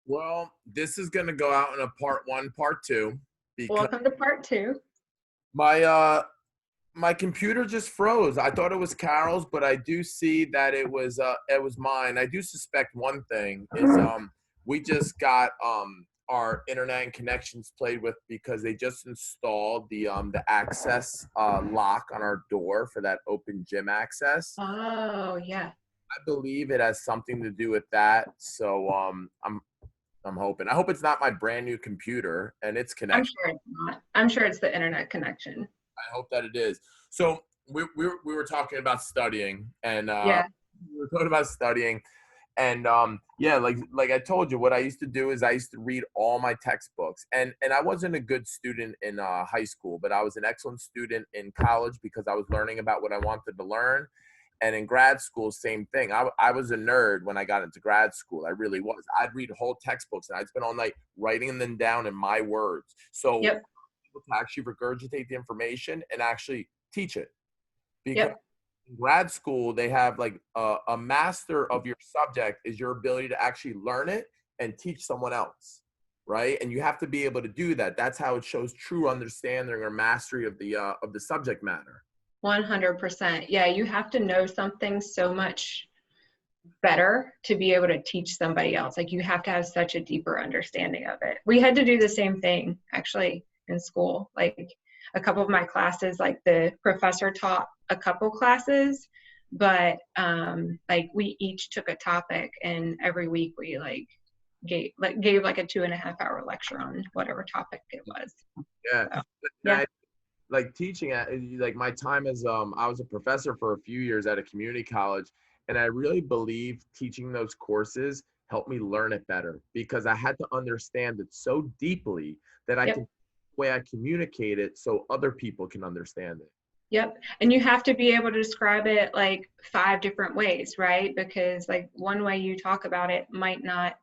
Well, this is going to go out in a part one, part two, because Welcome to part two. my my computer just froze. I thought it was Carol's, but I do see that it was mine. I do suspect one thing is we just got our internet and connections played with because they just installed the access lock on our door for that open gym access. Oh, yeah. I believe it has something to do with that. So I'm hoping. I hope it's not my brand new computer and its I'm connection. sure it's not. I'm sure it's the internet connection. I hope that it is. So we were talking about studying, and Yeah. we were talking about studying, and yeah, like I told you, what I used to do is I used to read all my textbooks, and I wasn't a good student in high school, but I was an excellent student in college because I was learning about what I wanted to learn. And in grad school, same thing. I was a nerd when I got into grad school. I really was. I'd read whole textbooks and I'd spend all night writing them down in my words. So Yep. to actually regurgitate the information and actually teach it. Because Yep. in grad school, they have like a master of your subject is your ability to actually learn it and teach someone else, right? And you have to be able to do that. That's how it shows true understanding or mastery of the subject matter. 100%. Yeah, you have to know something so much better to be able to teach somebody else. Like you have to have such a deeper understanding of it. We had to do the same thing actually in school. Like a couple of my classes, like the professor taught a couple classes, but like we each took a topic and every week we gave like a 2.5 hour lecture on whatever topic it was. Yeah. So, And yeah. I like teaching at like my time as I was a professor for a few years at a community college, and I really believe teaching those courses helped me learn it better because I had to understand it so deeply that I Yep. can way I communicate it so other people can understand it. Yep. And you have to be able to describe it like 5 different ways, right? Because like one way you talk about it might not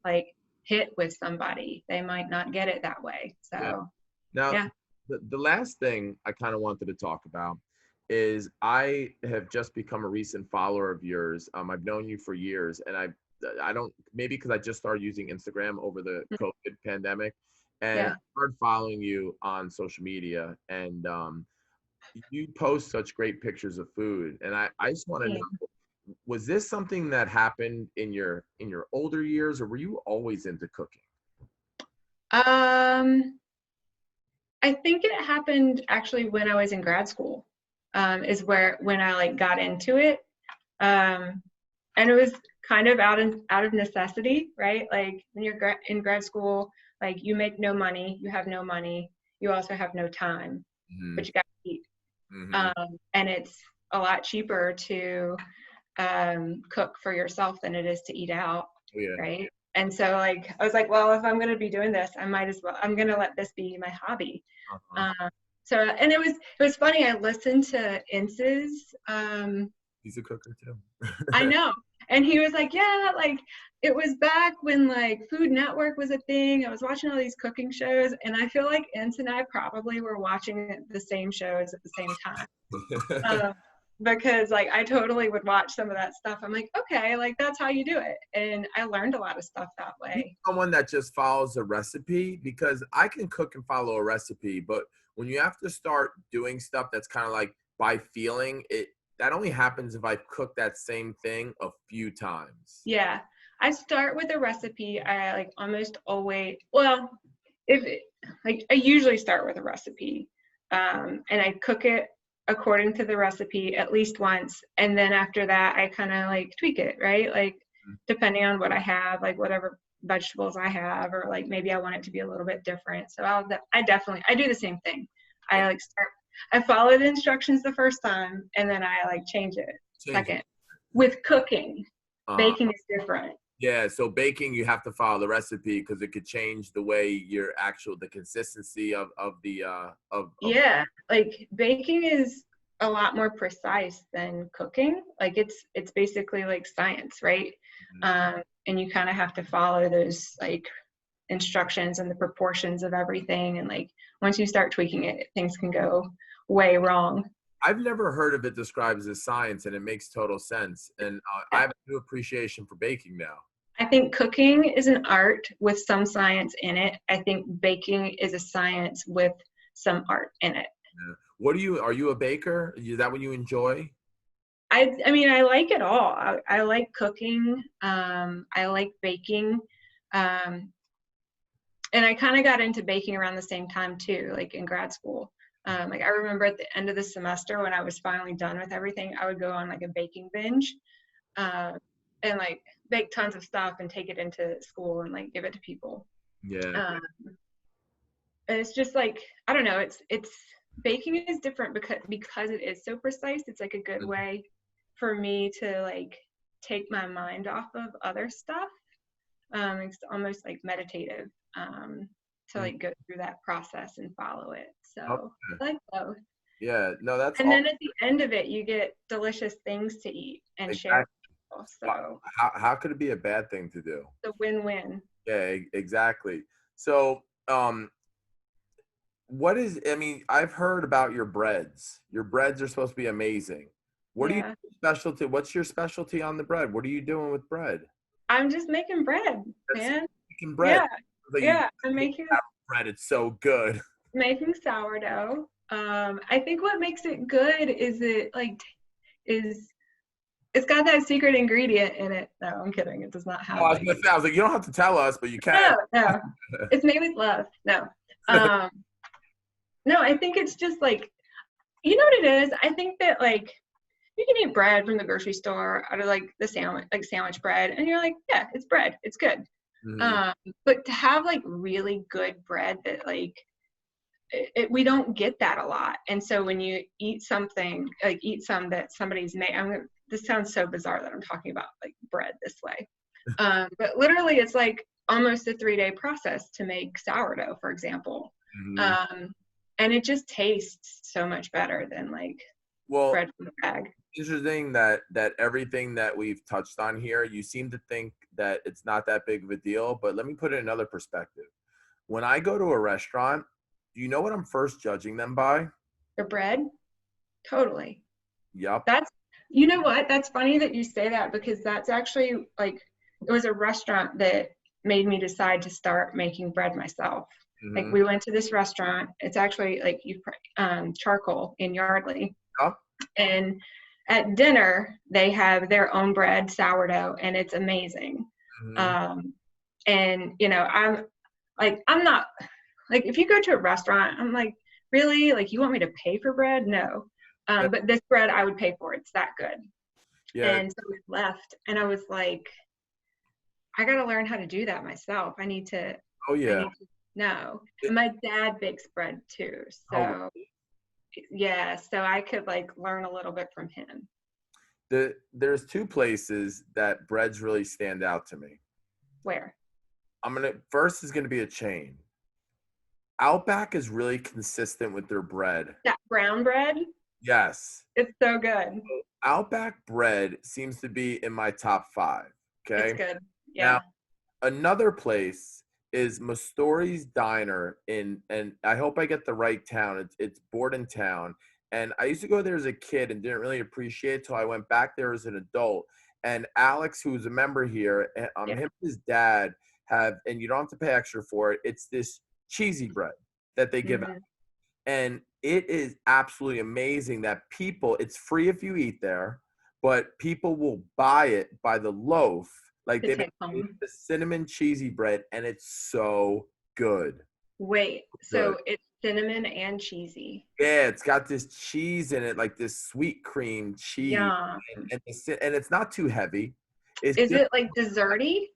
like hit with somebody. They might not get it that way. Yeah. So, Now, yeah. the last thing I kind of wanted to talk about is I have just become a recent follower of yours. I've known you for years, and I don't maybe because I just started using Instagram over the COVID pandemic, and I Yeah. started following you on social media, and you post such great pictures of food, and I just want to know, was this something that happened in your older years, or were you always into cooking? Um, I think it happened actually when I was in grad school, is where when I like got into it. Um, and it was kind of out of necessity, right? Like when you're in grad school, like you make no money, you have no money, you also have no time, Mm-hmm. but you got to eat. Mm-hmm. And it's a lot cheaper to cook for yourself than it is to eat out, Oh, yeah. right? And so like I was like, well, if I'm going to be doing this, I might as well. I'm going to let this be my hobby. Uh-huh. Uh, so and it was funny. I listened to Ince's. He's a cooker too. I know. And he was like, yeah, like it was back when like Food Network was a thing. I was watching all these cooking shows, and I feel like Ince and I probably were watching the same shows at the same time. Um, because like I totally would watch some of that stuff. I'm like, okay, like that's how you do it. And I learned a lot of stuff that You way. someone that just follows a recipe because I can cook and follow a recipe, but when you have to start doing stuff that's kind of like by feeling it, that only happens if I've cooked that same thing a few times. Yeah. I start with a recipe. I like almost always, well, if it, like I usually start with a recipe, and I cook it according to the recipe at least once, and then after that I kind of like tweak it, right? Like depending on what I have, like whatever vegetables I have, or like maybe I want it to be a little bit different. So I do the same thing. I like start, I follow the instructions the first time, and then I like change it Change it. second. With cooking, Uh, baking is different. yeah, so baking you have to follow the recipe because it could change the way the consistency of the of Yeah, like baking is a lot more precise than cooking. Like it's basically like science, right? And you kind of have to follow those like instructions and the proportions of everything. And like once you start tweaking it, things can go way wrong. I've never heard of it described as a science, and it makes total sense. And I Yeah. have a new appreciation for baking now. I think cooking is an art with some science in it. I think baking is a science with some art in it. Yeah. Are you a baker? Is that what you enjoy? I mean, I like it all. I like cooking. I like baking. Um, and I kind of got into baking around the same time too, like in grad school. Like I remember at the end of the semester when I was finally done with everything, I would go on like a baking binge, uh, and like bake tons of stuff and take it into school and like give it to people. Yeah. Um, and it's just like, I don't know, it's baking is different because it is so precise. It's like a good way for me to like take my mind off of other stuff. It's almost like meditative, to Mm. like go through that process and follow it. So Okay. I like both. Yeah. No, that's And all. then at the end of it, you get delicious things to eat and share with Exactly. people. So How could it be a bad thing to do? it's a win-win. Yeah, exactly. So, I mean, I've heard about your breads. Your breads are supposed to be amazing. What do you Yeah. specialty? What's your specialty on the bread? What are you doing with bread? I'm just making bread, That's man. making bread. Yeah. But you Yeah. I'm make making that bread. It's so good. making sourdough. I think what makes it good is it like is it's got that secret ingredient in it. No, I'm kidding. It does not Oh, have I was like gonna say, I was like, you don't have to tell us, but you can. no, no. It's made with love. No. Um, no, I think it's just like you know what it is? I think that like you can eat bread from the grocery store out of like the sandwich bread, and you're like, yeah, it's bread. It's good. Mhm. Um, but to have like really good bread that like we don't get that a lot. And so when you eat something, like eat some that somebody's made, this sounds so bizarre that I'm talking about like bread this way. But literally it's like almost a 3-day process to make sourdough, for example. Mhm. Um, and it just tastes so much better than like Well, bread from a bag. interesting that everything that we've touched on here, you seem to think that it's not that big of a deal, but let me put it in another perspective. When I go to a restaurant, do you know what I'm first judging them by? The bread, totally. Yup. That's, you know what? That's funny that you say that because that's actually like, it was a restaurant that made me decide to start making bread myself. Like Hmm. we went to this restaurant. It's actually like charcoal in Yardley, Yup. and at dinner they have their own bread sourdough, and it's amazing. Hmm. Um, and you know, I'm not like if you go to a restaurant, I'm like, really? Like you want me to pay for bread? No. Yeah. But this bread I would pay for. It's that good. Yeah. And so we left, and I was like, I got to learn how to do that myself. Oh I yeah. need to know. It- And my dad bakes bread too. oh, So yeah, so I could like learn a little bit from him. there's two places that breads really stand out to me. Where? First is gonna be a chain. Outback is really consistent with their bread. That brown bread, Yes. it's so good. Outback bread seems to be in my top five. It's Okay. good. Now, Yeah. another place is Mastori's Diner and I hope I get the right town. It's Bordentown. And I used to go there as a kid and didn't really appreciate it till I went back there as an adult. And Alex, who's a member here, Yeah. him and his dad have, and you don't have to pay extra for it. It's this cheesy bread that they give out. Hmm. And it is absolutely amazing that people, it's free if you eat there, but people will buy it by the loaf. Like To they make take home. the cinnamon cheesy bread, and it's so good. Wait, Good. so it's cinnamon and cheesy. Yeah, it's got this cheese in it, like this sweet cream cheese, Yeah. and it's not too heavy. It's Is just it like desserty?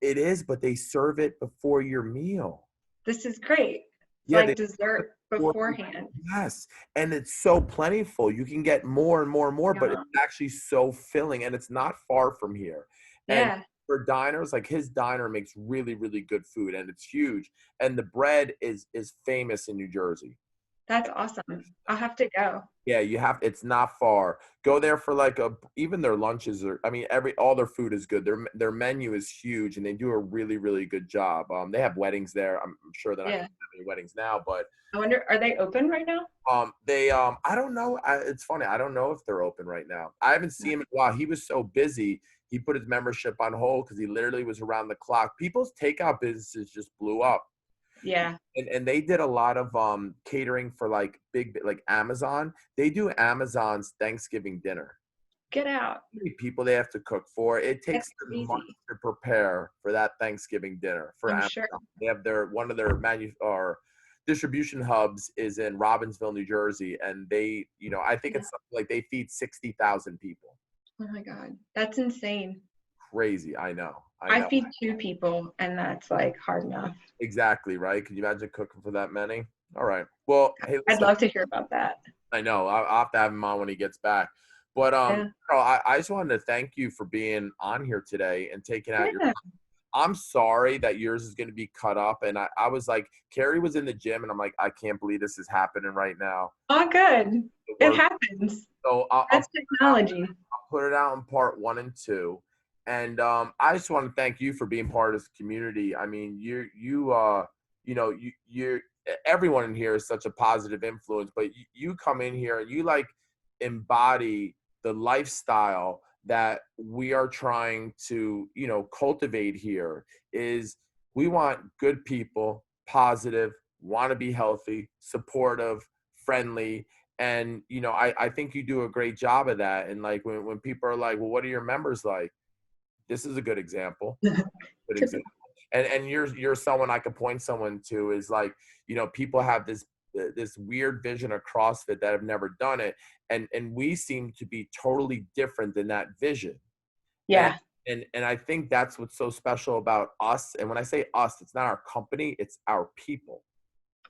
it is, but they serve it before your meal. This is great. It's Yeah, like they dessert beforehand. yes, and it's so plentiful. You can get more and more and more, but it's Yeah. actually so filling, and it's not far from here. And Yeah. for diners, like his diner makes really, really good food, and it's huge. And the bread is famous in New Jersey. That's awesome. I'll have to go. Yeah, you have. It's not far. Go there for like even their lunches are. I mean, all their food is good. Their menu is huge, and they do a really, really good job. They have weddings there. I'm sure they're not Yeah. going to have any weddings now, but I wonder, are they open right now? I don't know. It's funny. I don't know if they're open right now. I haven't seen him in a while. He was so busy. he put his membership on hold because he literally was around the clock. People's takeout businesses just blew up. Yeah. And they did a lot of catering for like big, like Amazon. They do Amazon's Thanksgiving dinner. Get out. How many people they have to cook for? It That's takes them months crazy. to prepare for that Thanksgiving dinner for I'm Amazon. sure. They have one of their or distribution hubs is in Robbinsville, New Jersey, and they, I think Yeah. it's something like they feed 60,000 people. Oh my God. That's insane. Crazy. I know. I feed 2 people, and that's like hard enough. Exactly, right? Can you imagine cooking for that many? All right. Well, hey, I'd listen, love to hear about that. I know. I'll have to have him on when he gets back. But Yeah. Carl, I just wanted to thank you for being on here today and taking out your Yeah. time. I'm sorry that yours is going to be cut up. And I was like, Carrie was in the gym, and I'm like, I can't believe this is happening right now. Oh, good. It happens. So That's technology. I'll put it out in part 1 and 2. And I just want to thank you for being part of this community. I mean, you're everyone in here is such a positive influence, but you come in here and you like embody the lifestyle that we are trying to, cultivate here. Is we want good people, positive, want to be healthy, supportive, friendly. And, I think you do a great job of that. And like when people are like, well, what are your members like? This is a good example. Good example. And you're someone I could point someone to is like, people have this weird vision of CrossFit that have never done it. And we seem to be totally different than that vision. Yeah, And I think that's what's so special about us. And when I say us, it's not our company, it's our people.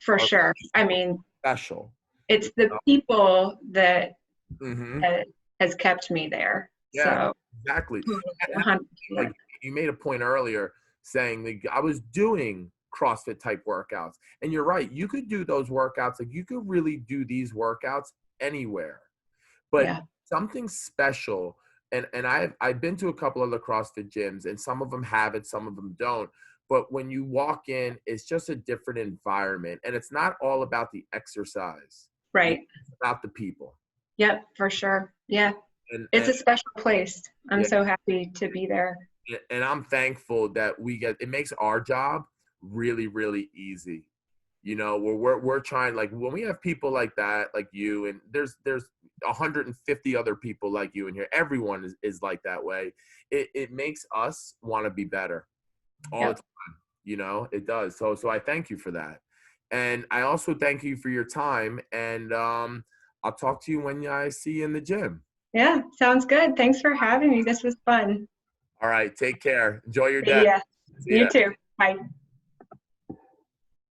for Our sure. I mean, special. it's the people that, Mm-hmm. that has kept me there. Yeah, So, exactly. And 100%. like you made a point earlier saying like I was doing CrossFit type workouts, and you're right. You could do those workouts. Like you could really do these workouts anywhere, but Yeah. something special. And I've been to a couple of the CrossFit gyms, and some of them have it, some of them don't. But when you walk in, it's just a different environment, and it's not all about the exercise. Right. It's about the people. Yep, for sure. Yeah. And It's a special place. I'm yeah, so happy to be there. and I'm thankful that it makes our job really, really easy. Where we're trying, like when we have people like that, like you, and there's 150 other people like you in here. Everyone is like that way. It makes us want to be better all the Yep. time. It does. So I thank you for that. And I also thank you for your time. And I'll talk to you when I see you in the gym. Yeah, sounds good. Thanks for having me. This was fun. All right. Take care. Enjoy your day. Yeah. See You ya. too. Bye.